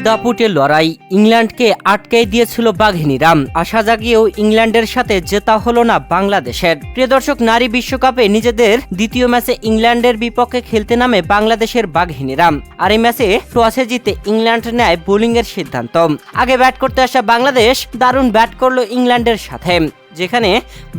দাপুটে লড়াই, ইংল্যান্ডকে আটকে দিয়েছিল বাঘিনীরা। আশা জাগিয়েও ইংল্যান্ডের সাথে জেতা হলো না বাংলাদেশের। প্রিয় দর্শক, নারী বিশ্বকাপে নিজেদের দ্বিতীয় ম্যাচে ইংল্যান্ডের বিপক্ষে খেলতে নামে বাংলাদেশের বাঘিনীরা। আর এই ম্যাচে টসে জিতে ইংল্যান্ড নেয় বোলিংয়ের সিদ্ধান্ত। আগে ব্যাট করতে আসা বাংলাদেশ দারুণ ব্যাট করলো ইংল্যান্ডের সাথে, যেখানে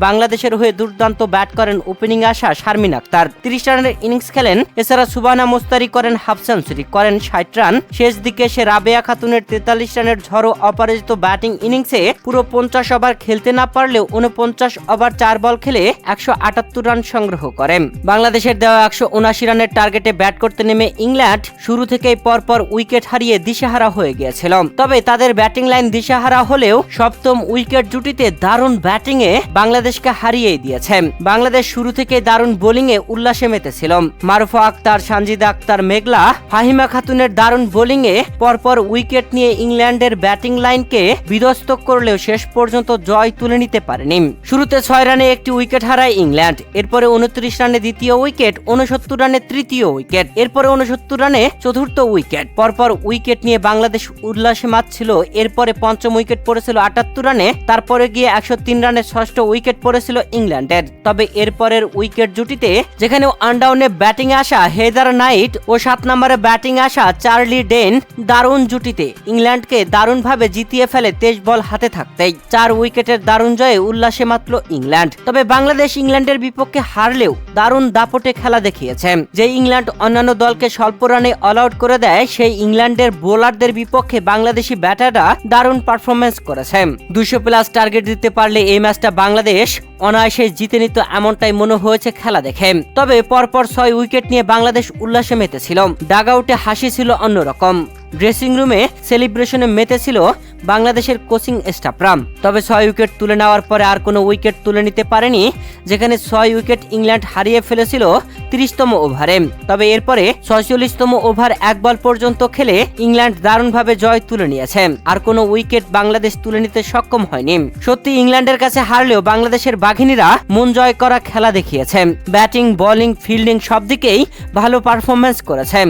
বাংলাদেশের হয়ে দুর্দান্ত ব্যাট করেন ওপেনিং আসা শারমিন আক্তার। 30 রানের ইনিংস খেলেন। এছাড়া সুবানা মোস্তারি করেন হাফ সেঞ্চুরি, করেন 60 রান। শেষ দিকে সে রাবেয়া খাতুনের 43 রানের ঝড়ো অপরাজিত ব্যাটিং ইনিংসে পুরো 50 ওভার খেলতে না পারলেও 49 ওভার 4 বল খেলে 178 রান সংগ্রহ করেন। বাংলাদেশের দেওয়া 179 রানের টার্গেটে ব্যাট করতে নেমে ইংল্যান্ড শুরু থেকেই পরপর উইকেট হারিয়ে দিশেহারা হয়ে গিয়েছিল। তবে তাদের ব্যাটিং লাইন দিশেহারা হলেও সপ্তম উইকেট জুটিতে দারুণ ব্যাটিংয়ে বাংলাদেশকে হারিয়ে দিয়েছে। বাংলাদেশ শুরু থেকে দারুণ বোলিংয়ে উল্লাসে মেতেছিল। মারুফা আক্তার, সানজিদা আক্তার মেঘলা, ফাহিমা খাতুনের দারুণ বোলিংয়ে পরপর উইকেট নিয়ে ইংল্যান্ডের ব্যাটিং লাইনকে বিধ্বস্ত করলেও শেষ পর্যন্ত জয় তুলে নিতে পারেনি। শুরুতে 6 রানে একটি উইকেট হারায় ইংল্যান্ড, এরপরে 29 রানে দ্বিতীয় উইকেট, 69 রানে তৃতীয় উইকেট, এরপরে 69 রানে চতুর্থ উইকেট। পরপর উইকেট নিয়ে বাংলাদেশ উল্লাসে মাতছিল। এরপরে পঞ্চম উইকেট পড়েছিল 78 রানে, তারপরে গিয়ে 103 রানে ষষ্ঠ উইকেট পড়েছিল ইংল্যান্ডের। তবে এরপরের উইকেট জুটিতে যেখানে আনডাউনে ব্যাটিং আসা হেদার নাইট ও 7 নম্বরে ব্যাটিং আসা চার্লি ডেন দারুণ জুটিতে ইংল্যান্ডকে দারুণভাবে জিতিয়ে ফেলে 23 বল হাতে থাকতেই। 4 উইকেটের দারুণ জয়ে উল্লাসে মাতল ইংল্যান্ড। তবে বাংলাদেশ ইংল্যান্ডের বিপক্ষে হারলেও দারুণ দাপটে খেলা দেখিয়েছে। যে ইংল্যান্ড অন্যান্য দলকে স্বল্প রানে অল আউট করে দেয়, সেই ইংল্যান্ডের বোলারদের বিপক্ষে বাংলাদেশি ব্যাটাররা দারুণ পারফরমেন্স করেছে। 200+ টার্গেট দিতে পারলে এই ম্যাচটা বাংলাদেশ অনায়াসে জিতে নিত, এমনটাই মনে হয়েছে খেলা দেখে। তবে পরপর 6 উইকেট নিয়ে বাংলাদেশ উল্লাসে মেতেছিল। ডাগআউটে হাসি ছিল অন্যরকম, ড্রেসিং রুমে সেলিব্রেশনে মেতেছিল বাংলাদেশের কোচিং স্টাফরা। তবে 6 উইকেট তুলে নেওয়ার পরে আর কোনো উইকেট তুলে নিতে পারেনি, যেখানে 6 উইকেট ইংল্যান্ড হারিয়ে ফেলেছিল 30তম ওভারে। তবে এরপরে 46তম ওভার 1 বল পর্যন্ত খেলে ইংল্যান্ড দারুণভাবে জয় তুলে নিয়েছে। আর কোনো উইকেট বাংলাদেশ তুলে নিতে সক্ষম হয়নি। সত্যি ইংল্যান্ডের কাছে হারলেও বাংলাদেশের বাঘিনীরা মন জয় করা খেলা দেখিয়েছে। ব্যাটিং, বোলিং, ফিল্ডিং সব দিকেই ভালো পারফরমেন্স করেছে।